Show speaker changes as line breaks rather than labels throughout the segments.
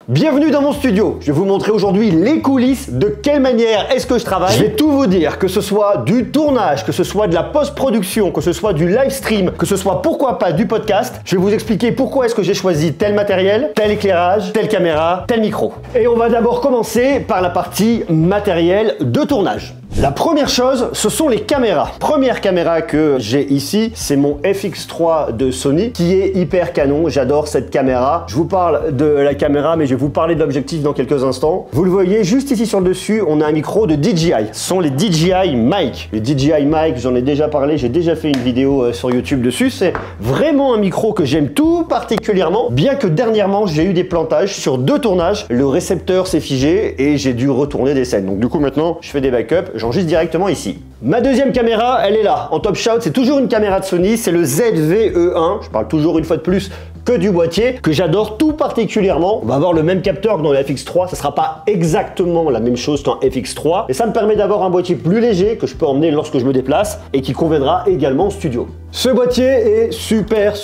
Bienvenue dans mon studio. Je vais vous montrer aujourd'hui les coulisses, de quelle manière est-ce que je travaille. Je vais tout vous dire, que ce soit du tournage, que ce soit de la post-production, que ce soit du live stream, que ce soit pourquoi pas du podcast. Je vais vous expliquer pourquoi est-ce que j'ai choisi tel matériel, tel éclairage, telle caméra, tel micro. Et on va d'abord commencer par la partie matériel de tournage. La première chose, ce sont les caméras. Première caméra que j'ai ici, c'est mon FX3 de Sony qui est hyper canon. J'adore cette caméra. Je vous parle de la caméra, mais je vais vous parler de l'objectif dans quelques instants. Vous le voyez juste ici sur le dessus, on a un micro de DJI. Ce sont les DJI Mic. Les DJI Mic, j'en ai déjà parlé, j'ai déjà fait une vidéo sur YouTube dessus. C'est vraiment un micro que j'aime tout particulièrement, bien que dernièrement j'ai eu des plantages sur 2 tournages. Le récepteur s'est figé et j'ai dû retourner des scènes. Donc du coup maintenant, je fais des backups. J'enregistre directement ici. Ma deuxième caméra, elle est là, en top shot. C'est toujours une caméra de Sony, c'est le ZV-E1. Je parle toujours une fois de plus que du boîtier, que j'adore tout particulièrement. On va avoir le même capteur que dans le FX3, ça sera pas exactement la même chose qu'un FX3, mais ça me permet d'avoir un boîtier plus léger que je peux emmener lorsque je me déplace et qui conviendra également au studio. Ce boîtier est super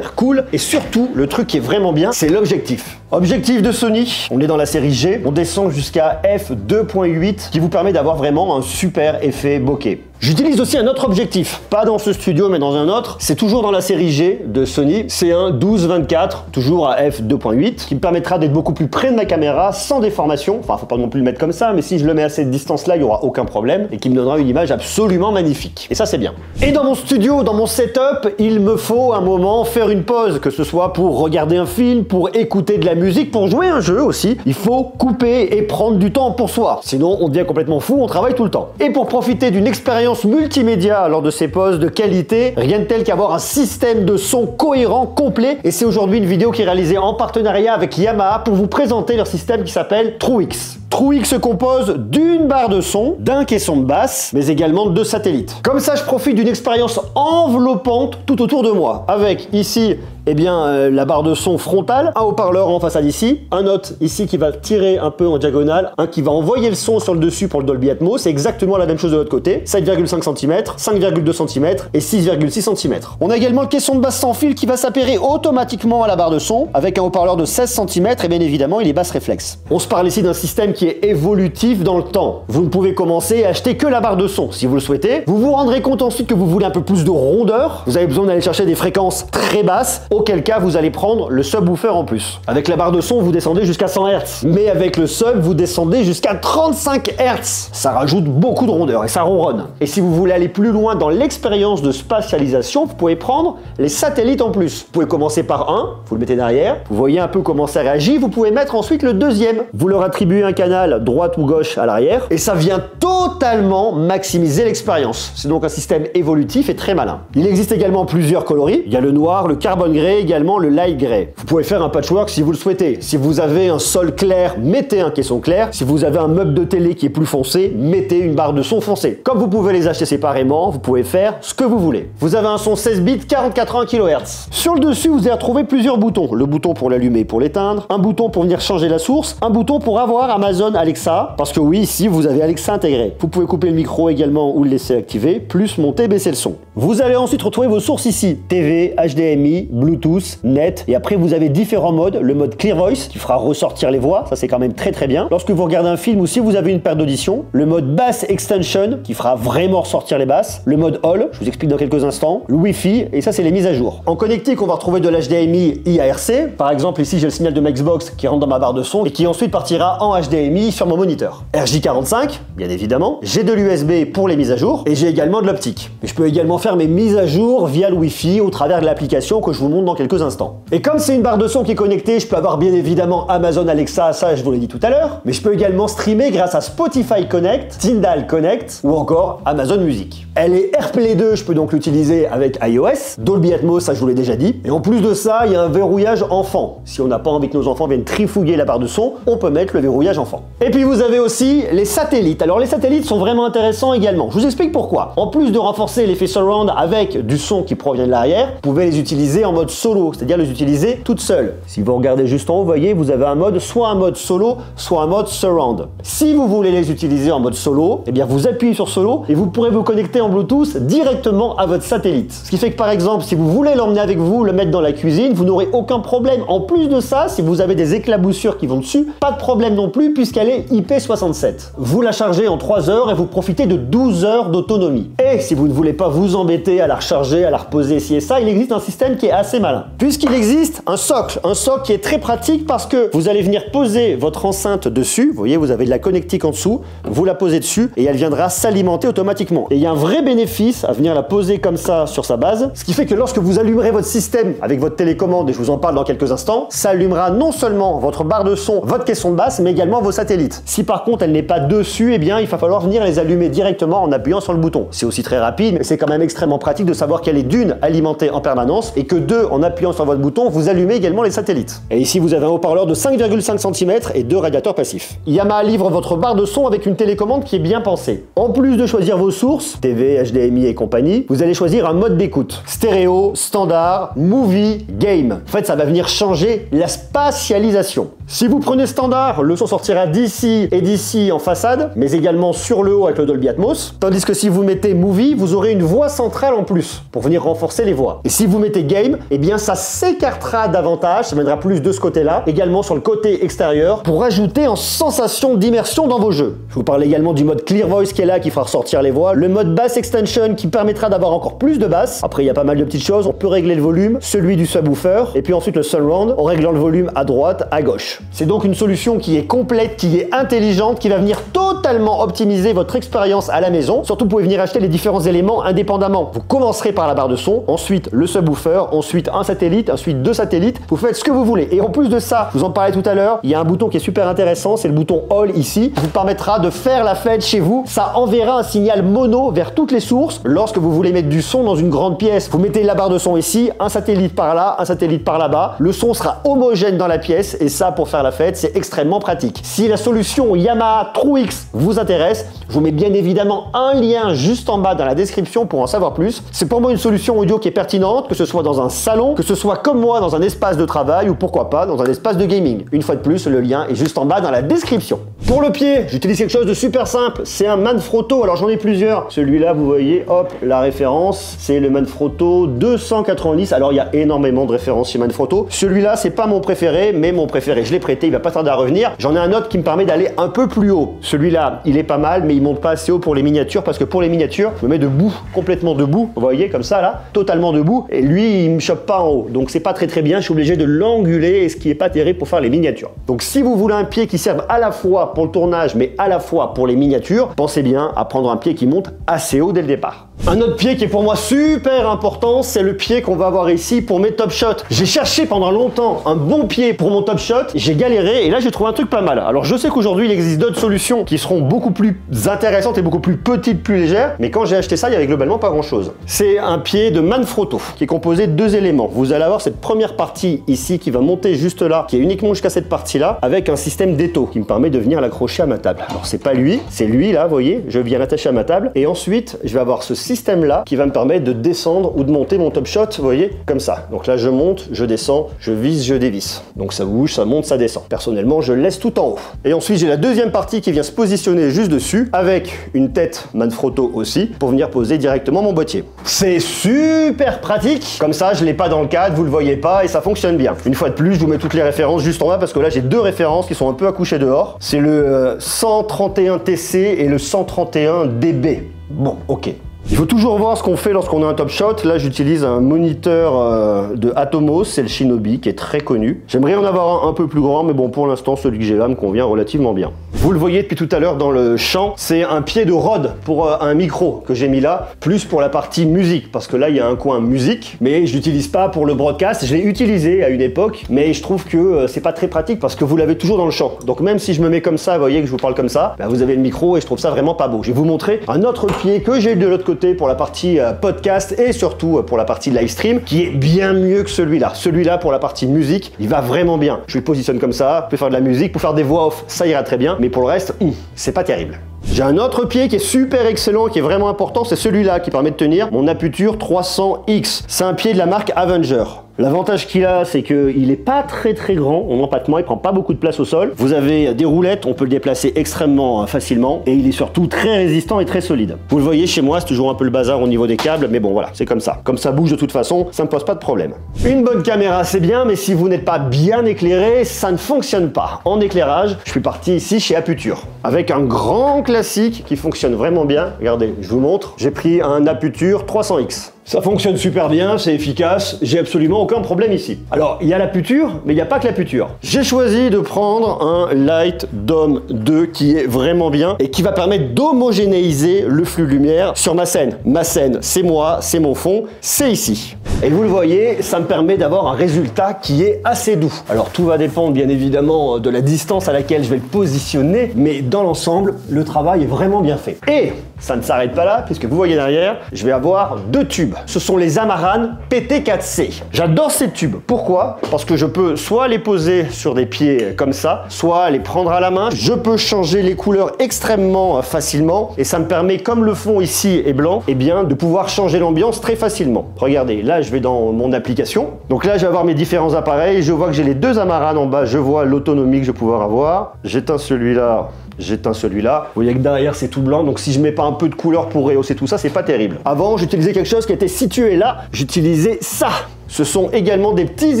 cool, et surtout le truc qui est vraiment bien, c'est l'objectif. Objectif de Sony, on est dans la série G, on descend jusqu'à f2.8 qui vous permet d'avoir vraiment un super effet bokeh. J'utilise aussi un autre objectif, pas dans ce studio mais dans un autre, c'est toujours dans la série G de Sony, c'est un 12-24, toujours à f2.8, qui me permettra d'être beaucoup plus près de ma caméra sans déformation, enfin faut pas non plus le mettre comme ça, mais si je le mets à cette distance là, il n'y aura aucun problème, et qui me donnera une image absolument magnifique. Et ça c'est bien. Et dans mon studio, dans mon setup, il me faut un moment faire une pause, que ce soit pour regarder un film, pour écouter de la musique, pour jouer un jeu aussi, il faut couper et prendre du temps pour soi, sinon on devient complètement fou, on travaille tout le temps. Et pour profiter d'une expérience multimédia lors de ces pauses de qualité, rien de tel qu'avoir un système de son cohérent, complet, et c'est aujourd'hui une vidéo qui est réalisée en partenariat avec Yamaha pour vous présenter leur système qui s'appelle TrueX. TrueX se compose d'une barre de son, d'un caisson de basse, mais également de 2 satellites. Comme ça, je profite d'une expérience enveloppante tout autour de moi, avec ici la barre de son frontale, un haut-parleur en façade ici, un autre ici qui va tirer un peu en diagonale, un qui va envoyer le son sur le dessus pour le Dolby Atmos, c'est exactement la même chose de l'autre côté, 7,5 cm, 5,2 cm et 6,6 cm. On a également le caisson de basse sans fil qui va s'appairer automatiquement à la barre de son, avec un haut-parleur de 16 cm et bien évidemment il est basse réflexe. On se parle ici d'un système qui est évolutif dans le temps. Vous ne pouvez commencer à acheter que la barre de son si vous le souhaitez. Vous vous rendrez compte ensuite que vous voulez un peu plus de rondeur, vous avez besoin d'aller chercher des fréquences très basses, auquel cas vous allez prendre le subwoofer en plus. Avec la barre de son, vous descendez jusqu'à 100 Hz. Mais avec le sub, vous descendez jusqu'à 35 Hz. Ça rajoute beaucoup de rondeur et ça ronronne. Et si vous voulez aller plus loin dans l'expérience de spatialisation, vous pouvez prendre les satellites en plus. Vous pouvez commencer par un, vous le mettez derrière, vous voyez un peu comment ça réagit, vous pouvez mettre ensuite le deuxième. Vous leur attribuez un canal droite ou gauche à l'arrière et ça vient totalement maximiser l'expérience. C'est donc un système évolutif et très malin. Il existe également plusieurs coloris. Il y a le noir, le carbone grey, également le light grey. Vous pouvez faire un patchwork si vous le souhaitez. Si vous avez un sol clair, mettez un caisson clair. Si vous avez un meuble de télé qui est plus foncé, mettez une barre de son foncée. Comme vous pouvez les acheter séparément, vous pouvez faire ce que vous voulez. Vous avez un son 16 bits 40-80 kHz. Sur le dessus, vous allez retrouver plusieurs boutons. Le bouton pour l'allumer et pour l'éteindre, un bouton pour venir changer la source, un bouton pour avoir Amazon Alexa, parce que oui, ici vous avez Alexa intégré. Vous pouvez couper le micro également ou le laisser activer, plus monter, baisser le son. Vous allez ensuite retrouver vos sources ici, TV, HDMI, Bluetooth, net, et après vous avez différents modes, le mode Clear Voice qui fera ressortir les voix, ça c'est quand même très bien. Lorsque vous regardez un film ou si vous avez une perte d'audition, le mode Bass Extension qui fera vraiment ressortir les basses, le mode All, je vous explique dans quelques instants, le Wi-Fi, et ça c'est les mises à jour. En connectique, on va retrouver de l'HDMI IARC, par exemple ici j'ai le signal de ma Xbox qui rentre dans ma barre de son et qui ensuite partira en HDMI sur mon moniteur. RJ45, bien évidemment, j'ai de l'USB pour les mises à jour et j'ai également de l'optique. Mais je peux également faire mes mises à jour via le Wi-Fi au travers de l'application que je vous montre dans quelques instants. Et comme c'est une barre de son qui est connectée, je peux avoir bien évidemment Amazon Alexa, ça je vous l'ai dit tout à l'heure, mais je peux également streamer grâce à Spotify Connect, Tidal Connect ou encore Amazon Music. Elle est AirPlay 2, je peux donc l'utiliser avec iOS, Dolby Atmos, ça je vous l'ai déjà dit, et en plus de ça, il y a un verrouillage enfant. Si on n'a pas envie que nos enfants viennent trifouiller la barre de son, on peut mettre le verrouillage enfant. Et puis vous avez aussi les satellites. Alors les satellites sont vraiment intéressants également. Je vous explique pourquoi. En plus de renforcer l'effet surround avec du son qui provient de l'arrière, vous pouvez les utiliser en mode solo, c'est-à-dire les utiliser toutes seules. Si vous regardez juste en haut, vous voyez, vous avez un mode, soit un mode solo, soit un mode surround. Si vous voulez les utiliser en mode solo, eh bien vous appuyez sur solo et vous pourrez vous connecter en Bluetooth directement à votre satellite. Ce qui fait que par exemple, si vous voulez l'emmener avec vous, le mettre dans la cuisine, vous n'aurez aucun problème. En plus de ça, si vous avez des éclaboussures qui vont dessus, pas de problème non plus puisqu'elle est IP67. Vous la chargez en 3 heures et vous profitez de 12 heures d'autonomie. Et si vous ne voulez pas vous embêter à la recharger, à la reposer ci et ça, il existe un système qui est assez malin. Puisqu'il existe un socle qui est très pratique parce que vous allez venir poser votre enceinte dessus, vous voyez, vous avez de la connectique en dessous, vous la posez dessus et elle viendra s'alimenter automatiquement. Et il y a un vrai bénéfice à venir la poser comme ça sur sa base, ce qui fait que lorsque vous allumerez votre système avec votre télécommande, et je vous en parle dans quelques instants, ça allumera non seulement votre barre de son, votre caisson de basse, mais également vos satellites. Si par contre elle n'est pas dessus, eh bien il va falloir venir les allumer directement en appuyant sur le bouton. C'est aussi très rapide, mais c'est quand même extrêmement pratique de savoir qu'elle est d'une alimentée en permanence et que deux, en appuyant sur votre bouton, vous allumez également les satellites. Et ici vous avez un haut-parleur de 5,5 cm et 2 radiateurs passifs. Yamaha livre votre barre de son avec une télécommande qui est bien pensée. En plus de choisir vos sources, TV, HDMI et compagnie, vous allez choisir un mode d'écoute. Stéréo, standard, movie, game. En fait, ça va venir changer la spatialisation. Si vous prenez standard, le son sortira d'ici et d'ici en façade, mais également sur le haut avec le Dolby Atmos. Tandis que si vous mettez movie, vous aurez une voix centrale en plus pour venir renforcer les voix. Et si vous mettez game, eh bien ça s'écartera davantage, ça viendra plus de ce côté-là, également sur le côté extérieur, pour ajouter en sensation d'immersion dans vos jeux. Je vous parle également du mode Clear Voice qui est là, qui fera ressortir les voix, le mode Bass Extension qui permettra d'avoir encore plus de basse. Après, il y a pas mal de petites choses, on peut régler le volume, celui du subwoofer, et puis ensuite le surround en réglant le volume à droite, à gauche. C'est donc une solution qui est complète, qui est intelligente, qui va venir totalement optimiser votre expérience à la maison. Surtout, vous pouvez venir acheter les différents éléments indépendamment. Vous commencerez par la barre de son, ensuite le subwoofer, ensuite un satellite, ensuite 2 satellites. Vous faites ce que vous voulez. Et en plus de ça, je vous en parlais tout à l'heure, il y a un bouton qui est super intéressant, c'est le bouton All ici, qui vous permettra de faire la fête chez vous. Ça enverra un signal mono vers toutes les sources lorsque vous voulez mettre du son dans une grande pièce. Vous mettez la barre de son ici, un satellite par là, un satellite par là-bas. Le son sera homogène dans la pièce et ça, pour faire la fête, c'est extrêmement pratique. Si la solution Yamaha TrueX vous intéresse, je vous mets bien évidemment un lien juste en bas dans la description pour en savoir plus. C'est pour moi une solution audio qui est pertinente, que ce soit dans un salon, que ce soit comme moi dans un espace de travail ou pourquoi pas dans un espace de gaming. Une fois de plus, le lien est juste en bas dans la description. Pour le pied, j'utilise quelque chose de super simple, c'est un Manfrotto. Alors j'en ai plusieurs. Celui-là, vous voyez, hop, la référence, c'est le Manfrotto 290. Alors il y a énormément de références chez Manfrotto. Celui-là, c'est pas mon préféré, mais mon préféré, je l'ai prêté, il va pas tarder à revenir. J'en ai un autre qui me permet d'aller un peu plus haut. Celui-là, il est pas mal, mais il monte pas assez haut pour les miniatures, parce que pour les miniatures, je me mets debout, complètement debout. Vous voyez, comme ça là, totalement debout. Et lui, il me chope pas en haut. Donc c'est pas très bien, je suis obligé de l'anguler, et ce qui est pas terrible pour faire les miniatures. Donc si vous voulez un pied qui serve à la fois pour le tournage, mais à la fois pour les miniatures, pensez bien à prendre un pied qui monte assez haut dès le départ. Un autre pied qui est pour moi super important, c'est le pied qu'on va avoir ici pour mes top shots. J'ai cherché pendant longtemps un bon pied pour mon top shot, j'ai galéré et là j'ai trouvé un truc pas mal. Alors je sais qu'aujourd'hui il existe d'autres solutions qui seront beaucoup plus intéressantes et beaucoup plus petites, plus légères, mais quand j'ai acheté ça, il y avait globalement pas grand chose. C'est un pied de Manfrotto qui est composé de 2 éléments. Vous allez avoir cette première partie ici qui va monter juste là, qui est uniquement jusqu'à cette partie là, avec un système d'étau qui me permet de venir l'accrocher à ma table. Alors c'est pas lui, c'est lui là, vous voyez, je viens l'attacher à ma table et ensuite je vais avoir ce système là qui va me permettre de descendre ou de monter mon top shot, vous voyez, comme ça. Donc là je monte, je descends, je visse, je dévisse. Donc ça bouge, ça monte, ça descend. Personnellement, je laisse tout en haut. Et ensuite j'ai la deuxième partie qui vient se positionner juste dessus avec une tête Manfrotto aussi pour venir poser directement mon boîtier. C'est super pratique. Comme ça, je l'ai pas dans le cadre, vous le voyez pas et ça fonctionne bien. Une fois de plus, je vous mets toutes les références juste en bas parce que là j'ai 2 références qui sont un peu accouchées dehors. C'est le 131 TC et le 131 DB. Bon, ok. Il faut toujours voir ce qu'on fait lorsqu'on a un top shot. Là, j'utilise un moniteur de Atomos, c'est le Shinobi, qui est très connu. J'aimerais en avoir un peu plus grand, mais bon, pour l'instant, celui que j'ai là me convient relativement bien. Vous le voyez depuis tout à l'heure dans le champ, c'est un pied de Rode pour un micro que j'ai mis là, plus pour la partie musique, parce que là, il y a un coin musique, mais je l'utilise pas pour le broadcast. Je l'ai utilisé à une époque, mais je trouve que c'est pas très pratique parce que vous l'avez toujours dans le champ. Donc même si je me mets comme ça, vous voyez que je vous parle comme ça, bah, vous avez le micro et je trouve ça vraiment pas beau. Je vais vous montrer un autre pied que j'ai de l'autre côté pour la partie podcast et surtout pour la partie live stream qui est bien mieux que celui-là. Celui-là pour la partie musique, il va vraiment bien. Je le positionne comme ça, vous pouvez faire de la musique, pour faire des voix off, ça ira très bien, mais pour le reste, c'est pas terrible. J'ai un autre pied qui est super excellent, qui est vraiment important, c'est celui-là qui permet de tenir mon Aputure 300X. C'est un pied de la marque Avenger. L'avantage qu'il a, c'est qu'il est pas très grand en empattement, il prend pas beaucoup de place au sol. Vous avez des roulettes, on peut le déplacer extrêmement facilement et il est surtout très résistant et très solide. Vous le voyez chez moi, c'est toujours un peu le bazar au niveau des câbles, mais bon voilà, c'est comme ça. Comme ça bouge de toute façon, ça me pose pas de problème. Une bonne caméra c'est bien, mais si vous n'êtes pas bien éclairé, ça ne fonctionne pas. En éclairage, je suis parti ici chez Aputure avec un grand classique qui fonctionne vraiment bien. Regardez, je vous montre, j'ai pris un Aputure 300X. Ça fonctionne super bien, c'est efficace, j'ai absolument aucun problème ici. Alors, il y a l'Aputure, mais il n'y a pas que l'Aputure. J'ai choisi de prendre un Light Dome 2 qui est vraiment bien et qui va permettre d'homogénéiser le flux de lumière sur ma scène. Ma scène, c'est moi, c'est mon fond, c'est ici. Et vous le voyez, ça me permet d'avoir un résultat qui est assez doux. Alors, tout va dépendre bien évidemment de la distance à laquelle je vais le positionner, mais dans l'ensemble, le travail est vraiment bien fait. Et ça ne s'arrête pas là, puisque vous voyez derrière, je vais avoir deux tubes. Ce sont les Amaran PT4C. J'adore ces tubes. Pourquoi? Parce que je peux soit les poser sur des pieds comme ça, soit les prendre à la main. Je peux changer les couleurs extrêmement facilement et ça me permet, comme le fond ici est blanc, eh bien, de pouvoir changer l'ambiance très facilement. Regardez, là, je vais dans mon application. Donc là, je vais avoir mes différents appareils. Je vois que j'ai les deux Amaran en bas. Je vois l'autonomie que je vais pouvoir avoir. J'éteins celui-là. J'éteins celui-là. Vous voyez que derrière c'est tout blanc, donc si je mets pas un peu de couleur pour rehausser tout ça, c'est pas terrible. Avant, j'utilisais quelque chose qui était situé là. J'utilisais ça. Ce sont également des petits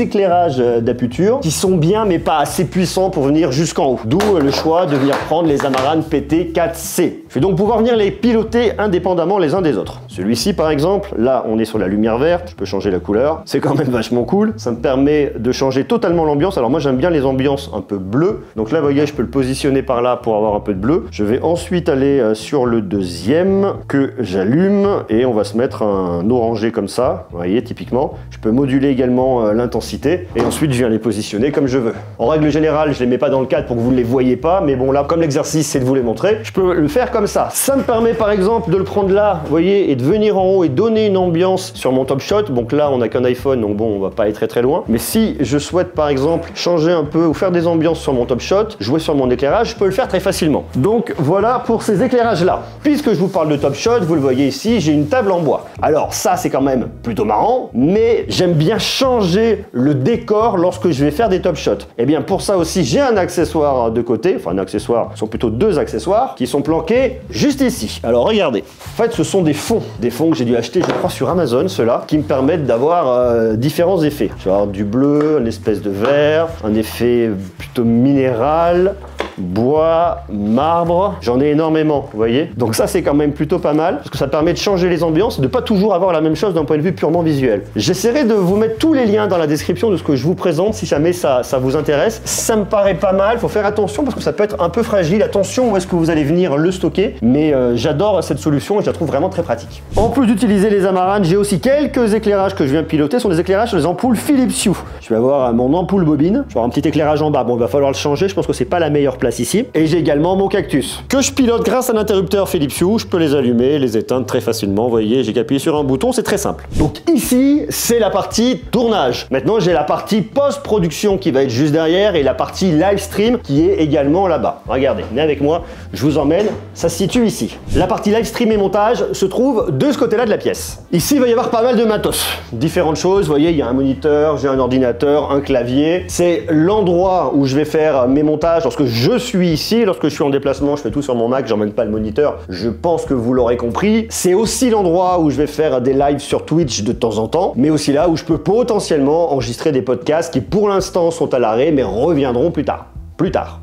éclairages d'Aputure qui sont bien mais pas assez puissants pour venir jusqu'en haut. D'où le choix de venir prendre les Amaran PT4C. Je vais donc pouvoir venir les piloter indépendamment les uns des autres. Celui-ci par exemple, là on est sur la lumière verte, je peux changer la couleur. C'est quand même vachement cool. Ça me permet de changer totalement l'ambiance. Alors moi j'aime bien les ambiances un peu bleues. Donc là vous voyez, je peux le positionner par là pour avoir un peu de bleu. Je vais ensuite aller sur le deuxième que j'allume et on va se mettre un orangé comme ça. Vous voyez typiquement. Je peux moduler également l'intensité et ensuite je viens les positionner comme je veux. En règle générale, je les mets pas dans le cadre pour que vous ne les voyez pas, mais bon là, comme l'exercice c'est de vous les montrer, je peux le faire comme ça. Ça me permet par exemple de le prendre là, vous voyez, et de venir en haut et donner une ambiance sur mon Top Shot. Donc là, on n'a qu'un iPhone, donc bon, on va pas aller très loin. Mais si je souhaite par exemple changer un peu ou faire des ambiances sur mon Top Shot, jouer sur mon éclairage, je peux le faire très facilement. Donc voilà pour ces éclairages là. Puisque je vous parle de Top Shot, vous le voyez ici, j'ai une table en bois. Alors ça c'est quand même plutôt marrant, mais j'aime bien changer le décor lorsque je vais faire des Top Shots. Et bien pour ça aussi, j'ai un accessoire de côté, enfin un accessoire, ce sont plutôt deux accessoires qui sont planqués juste ici. Alors regardez, en fait ce sont des fonds que j'ai dû acheter je crois sur Amazon, ceux-là, qui me permettent d'avoir différents effets. Je vais avoir du bleu, une espèce de vert, un effet plutôt minéral, bois, marbre, j'en ai énormément, vous voyez. Donc ça c'est quand même plutôt pas mal, parce que ça permet de changer les ambiances, de ne pas toujours avoir la même chose d'un point de vue purement visuel. J'essaierai de vous mettre tous les liens dans la description de ce que je vous présente, si jamais ça vous intéresse. Ça me paraît pas mal, faut faire attention, parce que ça peut être un peu fragile, attention où est-ce que vous allez venir le stocker, mais j'adore cette solution et je la trouve vraiment très pratique. En plus d'utiliser les Amaran, j'ai aussi quelques éclairages que je viens piloter, ce sont des éclairages sur les ampoules Philips Hue. Je vais avoir mon ampoule bobine, je vais avoir un petit éclairage en bas, bon il va falloir le changer, je pense que c'est pas la meilleure place ici. Et j'ai également mon cactus que je pilote grâce à l'interrupteur Philips Hue. Je peux les allumer, les éteindre très facilement. Vous voyez, j'ai qu'à appuyer sur un bouton, c'est très simple. Donc ici, c'est la partie tournage. Maintenant, j'ai la partie post-production qui va être juste derrière et la partie live stream qui est également là-bas. Regardez, venez avec moi, je vous emmène. Ça se situe ici. La partie live stream et montage se trouve de ce côté-là de la pièce. Ici, il va y avoir pas mal de matos. Différentes choses. Vous voyez, il y a un moniteur, j'ai un ordinateur, un clavier. C'est l'endroit où je vais faire mes montages lorsque je suis ici, lorsque je suis en déplacement, je fais tout sur mon Mac, j'emmène pas le moniteur, je pense que vous l'aurez compris. C'est aussi l'endroit où je vais faire des lives sur Twitch de temps en temps, mais aussi là où je peux potentiellement enregistrer des podcasts qui pour l'instant sont à l'arrêt, mais reviendront plus tard.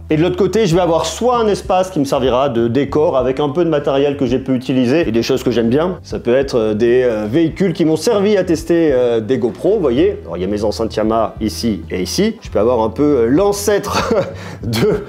Et de l'autre côté, je vais avoir soit un espace qui me servira de décor avec un peu de matériel que j'ai pu utiliser et des choses que j'aime bien. Ça peut être des véhicules qui m'ont servi à tester des GoPro, vous voyez. Alors il y a mes enceintes Yamaha ici et ici. Je peux avoir un peu l'ancêtre de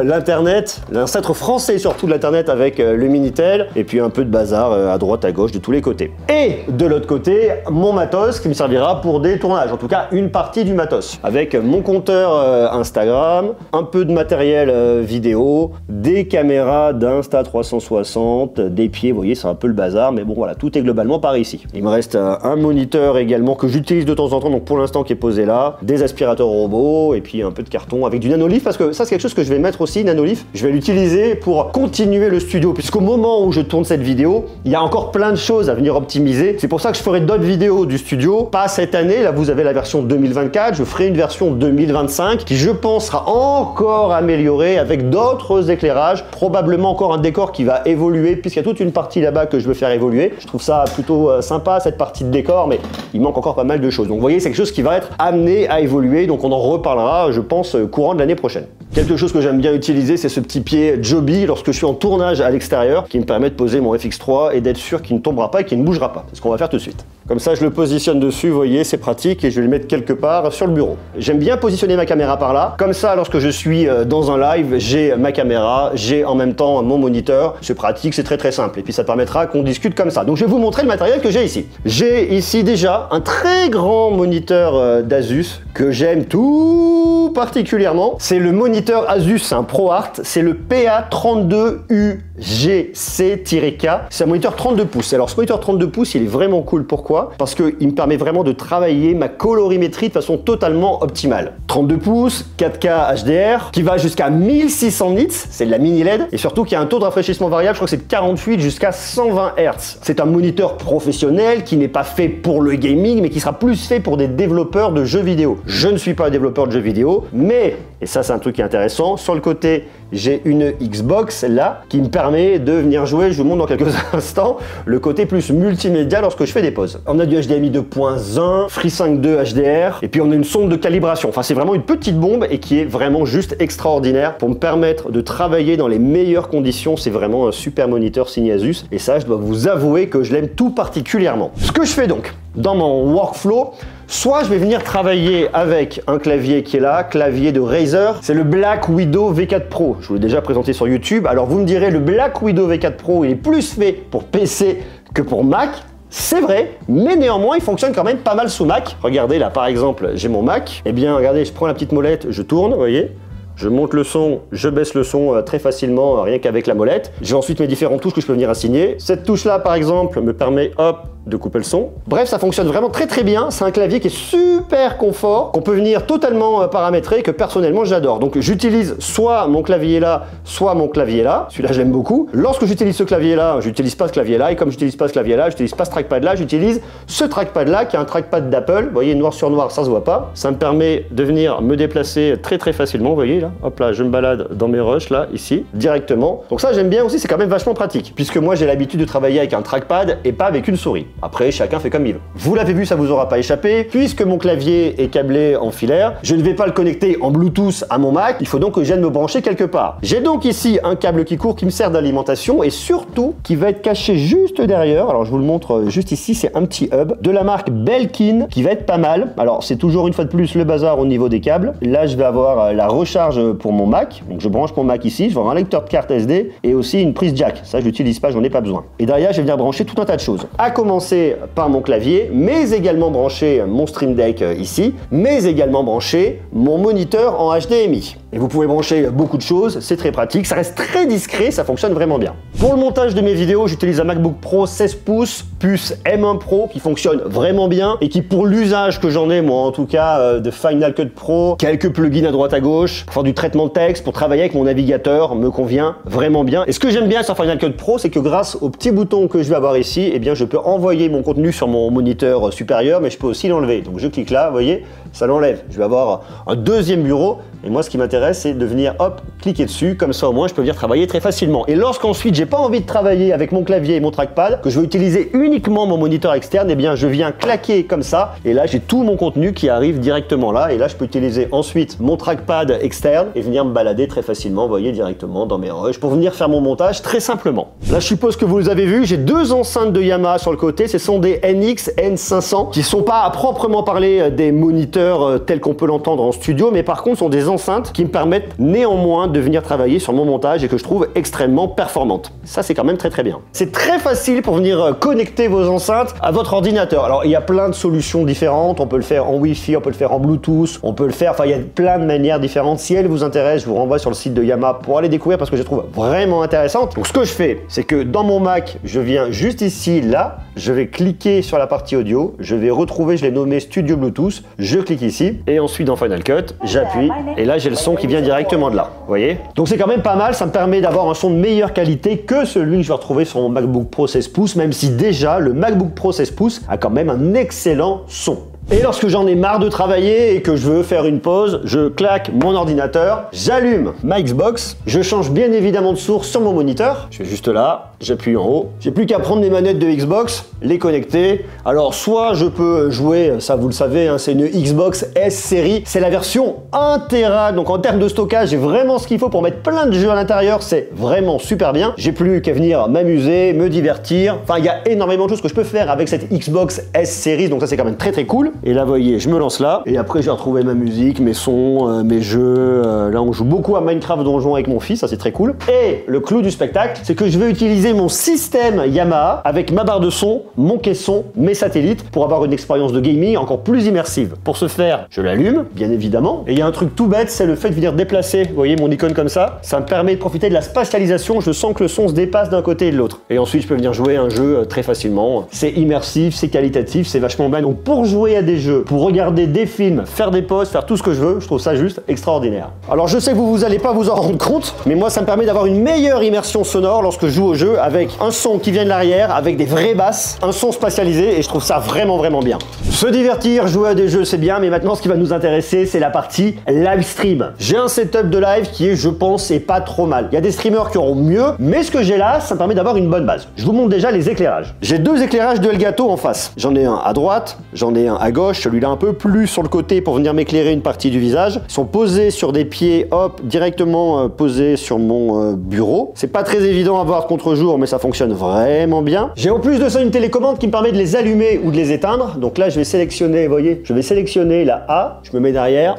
l'internet, l'ancêtre français surtout de l'internet avec le Minitel et puis un peu de bazar à droite à gauche de tous les côtés. Et de l'autre côté, mon matos qui me servira pour des tournages, en tout cas une partie du matos avec mon compteur Instagram, un peu de matériel matériel vidéo, des caméras d'Insta360, des pieds, vous voyez, c'est un peu le bazar, mais bon voilà, tout est globalement par ici. Il me reste un moniteur également que j'utilise de temps en temps, donc pour l'instant qui est posé là, des aspirateurs robots et puis un peu de carton avec du nanolith, parce que ça c'est quelque chose que je vais mettre aussi, nanolith. Je vais l'utiliser pour continuer le studio, puisqu'au moment où je tourne cette vidéo, il y a encore plein de choses à venir optimiser. C'est pour ça que je ferai d'autres vidéos du studio, pas cette année, là vous avez la version 2024, je ferai une version 2025 qui je pense sera encore améliorée avec d'autres éclairages, probablement encore un décor qui va évoluer, puisqu'il y a toute une partie là-bas que je veux faire évoluer. Je trouve ça plutôt sympa cette partie de décor, mais il manque encore pas mal de choses. Donc vous voyez, c'est quelque chose qui va être amené à évoluer, donc on en reparlera, je pense, courant de l'année prochaine. Quelque chose que j'aime bien utiliser, c'est ce petit pied Joby lorsque je suis en tournage à l'extérieur, qui me permet de poser mon FX3 et d'être sûr qu'il ne tombera pas et qu'il ne bougera pas. C'est ce qu'on va faire tout de suite. Comme ça, je le positionne dessus, vous voyez, c'est pratique, et je vais le mettre quelque part sur le bureau. J'aime bien positionner ma caméra par là. Comme ça, lorsque je suis dans un live, j'ai ma caméra, j'ai en même temps mon moniteur. C'est pratique, c'est très simple. Et puis ça permettra qu'on discute comme ça. Donc je vais vous montrer le matériel que j'ai ici. J'ai ici déjà un très grand moniteur d'Asus que j'aime tout particulièrement. C'est le moniteur Asus, un ProArt. C'est le PA32UGC-K. C'est un moniteur 32 pouces. Alors ce moniteur 32 pouces, il est vraiment cool. Pourquoi ? Parce qu'il me permet vraiment de travailler ma colorimétrie de façon totalement optimale. 32 pouces, 4K HDR, qui va jusqu'à 1600 nits, c'est de la mini LED, et surtout qui a un taux de rafraîchissement variable, je crois que c'est de 48 jusqu'à 120 Hz. C'est un moniteur professionnel qui n'est pas fait pour le gaming, mais qui sera plus fait pour des développeurs de jeux vidéo. Je ne suis pas un développeur de jeux vidéo, mais, et ça c'est un truc qui est intéressant, sur le côté, j'ai une Xbox là, qui me permet de venir jouer, je vous montre dans quelques instants, le côté plus multimédia lorsque je fais des pauses. On a du HDMI 2.1, FreeSync 2 HDR, et puis on a une sonde de calibration. Enfin, c'est vraiment une petite bombe et qui est vraiment juste extraordinaire pour me permettre de travailler dans les meilleures conditions. C'est vraiment un super moniteur signé Asus, et ça, je dois vous avouer que je l'aime tout particulièrement. Ce que je fais donc, dans mon workflow, soit je vais venir travailler avec un clavier qui est là, clavier de Razer, c'est le Black Widow V4 Pro. Je vous l'ai déjà présenté sur YouTube. Alors vous me direz, le Black Widow V4 Pro, il est plus fait pour PC que pour Mac. C'est vrai, mais néanmoins, il fonctionne quand même pas mal sous Mac. Regardez là, par exemple, j'ai mon Mac. Eh bien, regardez, je prends la petite molette, je tourne, vous voyez. Je monte le son, je baisse le son très facilement, rien qu'avec la molette. J'ai ensuite mes différentes touches que je peux venir assigner. Cette touche-là, par exemple, me permet, hop, de couper le son. Bref, ça fonctionne vraiment très bien. C'est un clavier qui est super confort, qu'on peut venir totalement paramétrer, que personnellement j'adore. Donc j'utilise soit mon clavier là, soit mon clavier là. Celui-là, je l'aime beaucoup. Lorsque j'utilise ce clavier là, j'utilise pas ce clavier là. Et comme j'utilise pas ce clavier là, j'utilise pas ce trackpad là, j'utilise ce trackpad là, qui est un trackpad d'Apple. Vous voyez, noir sur noir, ça se voit pas. Ça me permet de venir me déplacer très facilement. Vous voyez là, hop là, je me balade dans mes rushs là, ici, directement. Donc ça, j'aime bien aussi, c'est quand même vachement pratique. Puisque moi, j'ai l'habitude de travailler avec un trackpad et pas avec une souris. Après, chacun fait comme il veut. Vous l'avez vu, ça vous aura pas échappé. Puisque mon clavier est câblé en filaire, je ne vais pas le connecter en Bluetooth à mon Mac. Il faut donc que je vienne me brancher quelque part. J'ai donc ici un câble qui court qui me sert d'alimentation et surtout qui va être caché juste derrière. Alors, je vous le montre juste ici. C'est un petit hub de la marque Belkin qui va être pas mal. Alors, c'est toujours une fois de plus le bazar au niveau des câbles. Là, je vais avoir la recharge pour mon Mac. Donc, je branche mon Mac ici. Je vais avoir un lecteur de carte SD et aussi une prise jack. Ça, je l'utilise pas, j'en ai pas besoin. Et derrière, je vais venir brancher tout un tas de choses. À commencer par mon clavier, mais également brancher mon Stream Deck ici, mais également brancher mon moniteur en HDMI. Et vous pouvez brancher beaucoup de choses, c'est très pratique, ça reste très discret, ça fonctionne vraiment bien. Pour le montage de mes vidéos, j'utilise un MacBook Pro 16 pouces, puce M1 Pro, qui fonctionne vraiment bien, et qui pour l'usage que j'en ai, moi en tout cas, de Final Cut Pro, quelques plugins à droite à gauche, pour faire du traitement de texte, pour travailler avec mon navigateur, me convient vraiment bien. Et ce que j'aime bien sur Final Cut Pro, c'est que grâce au petit bouton que je vais avoir ici, eh bien je peux envoyer mon contenu sur mon moniteur supérieur, mais je peux aussi l'enlever. Donc je clique là, vous voyez, ça l'enlève. Je vais avoir un deuxième bureau, et moi ce qui m'intéresse, c'est de venir, hop, cliquer dessus, comme ça au moins je peux venir travailler très facilement. Et lorsqu'ensuite j'ai pas envie de travailler avec mon clavier et mon trackpad, que je veux utiliser uniquement mon moniteur externe, eh bien je viens claquer comme ça, et là j'ai tout mon contenu qui arrive directement là, et là je peux utiliser ensuite mon trackpad externe et venir me balader très facilement, vous voyez, directement dans mes rushs, pour venir faire mon montage très simplement. Là je suppose que vous les avez vus, j'ai deux enceintes de Yamaha sur le côté, ce sont des NX N500, qui sont pas à proprement parler des moniteurs émetteur tel qu'on peut l'entendre en studio, mais par contre sont des enceintes qui me permettent néanmoins de venir travailler sur mon montage et que je trouve extrêmement performantes. Ça, c'est quand même très bien. C'est très facile pour venir connecter vos enceintes à votre ordinateur. Alors, il y a plein de solutions différentes. On peut le faire en Wi-Fi, on peut le faire en Bluetooth, on peut le faire, enfin, il y a plein de manières différentes. Si elles vous intéressent, je vous renvoie sur le site de Yamaha pour aller découvrir parce que je les trouve vraiment intéressantes. Donc, ce que je fais, c'est que dans mon Mac, je viens juste ici, là, je vais cliquer sur la partie audio, je vais retrouver, je l'ai nommé Studio Bluetooth, je clique ici, et ensuite dans Final Cut, j'appuie, et là j'ai le son qui vient directement de là, vous voyez? Donc c'est quand même pas mal, ça me permet d'avoir un son de meilleure qualité que celui que je vais retrouver sur mon MacBook Pro 16 pouces, même si déjà le MacBook Pro 16 pouces a quand même un excellent son. Et lorsque j'en ai marre de travailler et que je veux faire une pause, je claque mon ordinateur, j'allume ma Xbox, je change bien évidemment de source sur mon moniteur. Je suis juste là, j'appuie en haut. J'ai plus qu'à prendre mes manettes de Xbox, les connecter. Alors soit je peux jouer, ça vous le savez, hein, c'est une Xbox S série, c'est la version 1 Tera, donc en termes de stockage, j'ai vraiment ce qu'il faut pour mettre plein de jeux à l'intérieur, c'est vraiment super bien. J'ai plus qu'à venir m'amuser, me divertir. Enfin, il y a énormément de choses que je peux faire avec cette Xbox S série, donc ça c'est quand même très cool. Et là, vous voyez, je me lance là. Et après, j'ai retrouvé ma musique, mes sons, mes jeux. Là, on joue beaucoup à Minecraft Donjon avec mon fils, ça c'est très cool. Et le clou du spectacle, c'est que je vais utiliser mon système Yamaha avec ma barre de son, mon caisson, mes satellites pour avoir une expérience de gaming encore plus immersive. Pour ce faire, je l'allume, bien évidemment. Et il y a un truc tout bête, c'est le fait de venir déplacer, vous voyez mon icône comme ça. Ça me permet de profiter de la spatialisation. Je sens que le son se dépasse d'un côté et de l'autre. Et ensuite, je peux venir jouer un jeu très facilement. C'est immersif, c'est qualitatif, c'est vachement bien. Donc pour jouer à des jeux, pour regarder des films, faire des pauses, faire tout ce que je veux, je trouve ça juste extraordinaire. Alors je sais que vous allez pas vous en rendre compte, mais moi ça me permet d'avoir une meilleure immersion sonore lorsque je joue au jeu avec un son qui vient de l'arrière, avec des vraies basses, un son spatialisé et je trouve ça vraiment bien. Se divertir, jouer à des jeux c'est bien, mais maintenant ce qui va nous intéresser c'est la partie live stream. J'ai un setup de live qui est, je pense, est pas trop mal. Il y a des streamers qui auront mieux, mais ce que j'ai là, ça me permet d'avoir une bonne base. Je vous montre déjà les éclairages. J'ai deux éclairages de Elgato en face. J'en ai un à droite, j'en ai un à gauche, celui-là un peu plus sur le côté pour venir m'éclairer une partie du visage. Ils sont posés sur des pieds, hop, directement posés sur mon bureau. C'est pas très évident à voir contre-jour, mais ça fonctionne vraiment bien. J'ai en plus de ça une télécommande qui me permet de les allumer ou de les éteindre. Donc là, je vais sélectionner, vous voyez, je vais sélectionner la A, je me mets derrière,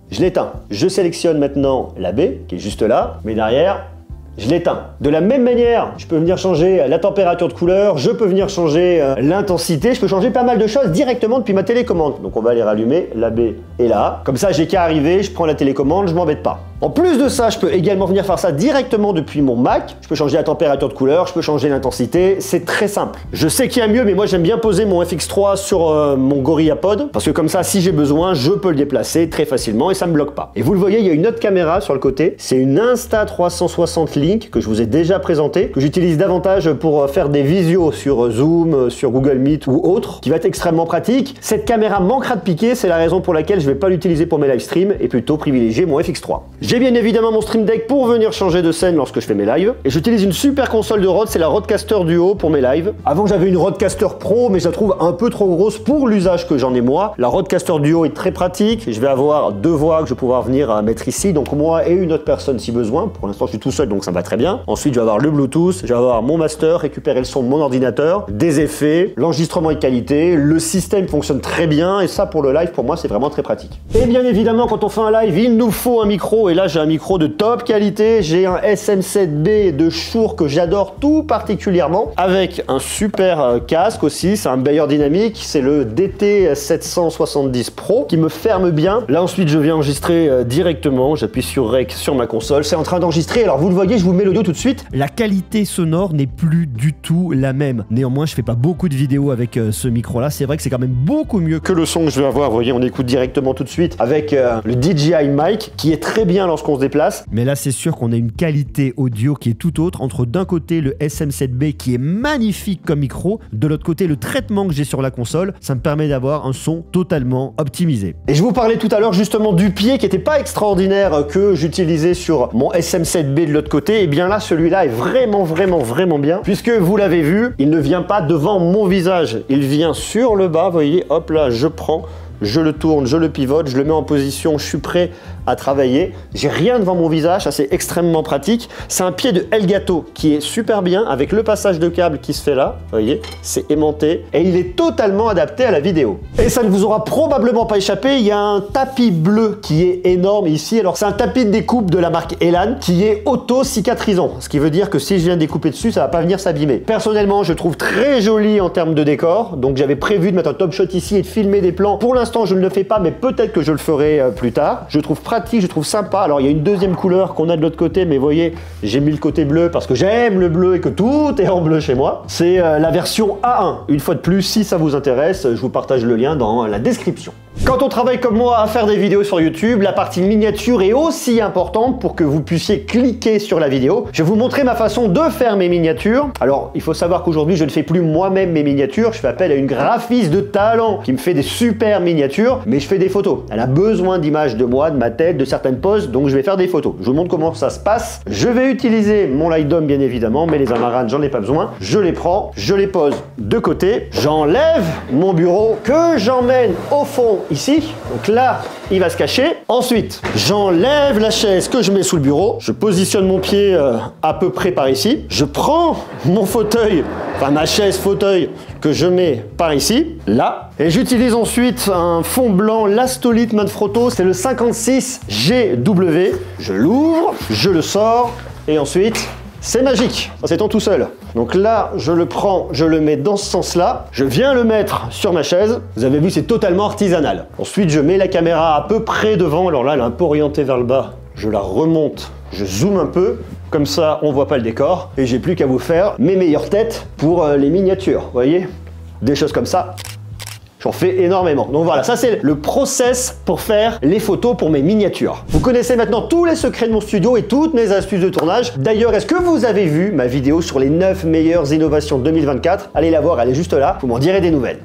je l'éteins. Je sélectionne maintenant la B, qui est juste là, mais derrière, je l'éteins. De la même manière, je peux venir changer la température de couleur, je peux venir changer l'intensité, je peux changer pas mal de choses directement depuis ma télécommande. Donc on va les rallumer, la B et la A. Comme ça, j'ai qu'à arriver, je prends la télécommande, je m'embête pas. En plus de ça, je peux également venir faire ça directement depuis mon Mac. Je peux changer la température de couleur, je peux changer l'intensité, c'est très simple. Je sais qu'il y a mieux, mais moi j'aime bien poser mon FX3 sur mon GorillaPod, parce que comme ça, si j'ai besoin, je peux le déplacer très facilement et ça me bloque pas. Et vous le voyez, il y a une autre caméra sur le côté, c'est une Insta360 Link que je vous ai déjà présentée, que j'utilise davantage pour faire des visios sur Zoom, sur Google Meet ou autre, qui va être extrêmement pratique. Cette caméra manquera de piquer, c'est la raison pour laquelle je vais pas l'utiliser pour mes live streams et plutôt privilégier mon FX3. J'ai bien évidemment mon Stream Deck pour venir changer de scène lorsque je fais mes lives. Et j'utilise une super console de Rode, c'est la Rodecaster Duo pour mes lives. Avant j'avais une Rodecaster Pro, mais je la trouve un peu trop grosse pour l'usage que j'en ai moi. La Rodecaster Duo est très pratique. Je vais avoir deux voix que je vais pouvoir venir mettre ici, donc moi et une autre personne si besoin. Pour l'instant je suis tout seul donc ça me va très bien. Ensuite je vais avoir le Bluetooth, je vais avoir mon master, récupérer le son de mon ordinateur, des effets, l'enregistrement est de qualité, le système fonctionne très bien et ça pour le live pour moi c'est vraiment très pratique. Et bien évidemment quand on fait un live il nous faut un micro et là j'ai un micro de top qualité, j'ai un SM7B de Shure que j'adore tout particulièrement avec un super casque aussi, c'est un Beyer Dynamic, c'est le DT770 Pro qui me ferme bien. Là ensuite je viens enregistrer directement, j'appuie sur Rec sur ma console, c'est en train d'enregistrer, alors vous le voyez, je vous mets l'audio tout de suite.
La qualité sonore n'est plus du tout la même. Néanmoins je fais pas beaucoup de vidéos avec ce micro là, c'est vrai que c'est quand même beaucoup mieux
que le son que je vais avoir, vous voyez on écoute directement tout de suite avec le DJI Mic qui est très bien lorsqu'on se déplace.
Mais là c'est sûr qu'on a une qualité audio qui est tout autre entre d'un côté le SM7B qui est magnifique comme micro, de l'autre côté le traitement que j'ai sur la console, ça me permet d'avoir un son totalement optimisé.
Et je vous parlais tout à l'heure justement du pied qui n'était pas extraordinaire que j'utilisais sur mon SM7B de l'autre côté, et bien là celui-là est vraiment bien puisque vous l'avez vu, il ne vient pas devant mon visage, il vient sur le bas, vous voyez, hop là je prends, je le tourne, je le pivote, je le mets en position, je suis prêt à travailler. J'ai rien devant mon visage, ça c'est extrêmement pratique. C'est un pied de Elgato qui est super bien avec le passage de câble qui se fait là, vous voyez, c'est aimanté et il est totalement adapté à la vidéo. Et ça ne vous aura probablement pas échappé, il y a un tapis bleu qui est énorme ici. Alors c'est un tapis de découpe de la marque Elan qui est auto-cicatrisant, ce qui veut dire que si je viens découper dessus, ça va pas venir s'abîmer. Personnellement, je trouve très joli en termes de décor, donc j'avais prévu de mettre un top shot ici et de filmer des plans. Pour l'instant, je ne le fais pas, mais peut-être que je le ferai plus tard. Je trouve pratique, je trouve sympa. Alors il y a une deuxième couleur qu'on a de l'autre côté, mais vous voyez, j'ai mis le côté bleu parce que j'aime le bleu et que tout est en bleu chez moi. C'est la version A1. Une fois de plus, si ça vous intéresse, je vous partage le lien dans la description. Quand on travaille comme moi à faire des vidéos sur YouTube, la partie miniature est aussi importante pour que vous puissiez cliquer sur la vidéo. Je vais vous montrer ma façon de faire mes miniatures. Alors, il faut savoir qu'aujourd'hui, je ne fais plus moi-même mes miniatures. Je fais appel à une graphiste de talent qui me fait des super miniatures, mais je fais des photos. Elle a besoin d'images de moi, de ma tête, de certaines poses, donc je vais faire des photos. Je vous montre comment ça se passe. Je vais utiliser mon Lightroom bien évidemment, mais les amarants, j'en ai pas besoin. Je les prends, je les pose de côté. J'enlève mon bureau que j'emmène au fond ici, donc là il va se cacher. Ensuite j'enlève la chaise que je mets sous le bureau, je positionne mon pied à peu près par ici, je prends mon fauteuil, enfin ma chaise fauteuil que je mets par ici, là, et j'utilise ensuite un fond blanc Lastolite Manfrotto, c'est le 56 GW, je l'ouvre, je le sors et ensuite c'est magique, ça s'étend tout seul. Donc là, je le prends, je le mets dans ce sens-là. Je viens le mettre sur ma chaise. Vous avez vu, c'est totalement artisanal. Ensuite, je mets la caméra à peu près devant. Alors là, elle est un peu orientée vers le bas. Je la remonte, je zoome un peu. Comme ça, on voit pas le décor. Et j'ai plus qu'à vous faire mes meilleures têtes pour les miniatures. Vous voyez? Des choses comme ça. J'en fais énormément. Donc voilà, ça c'est le process pour faire les photos pour mes miniatures. Vous connaissez maintenant tous les secrets de mon studio et toutes mes astuces de tournage. D'ailleurs, est-ce que vous avez vu ma vidéo sur les 9 meilleures innovations 2024? Allez la voir, elle est juste là. Vous m'en direz des nouvelles.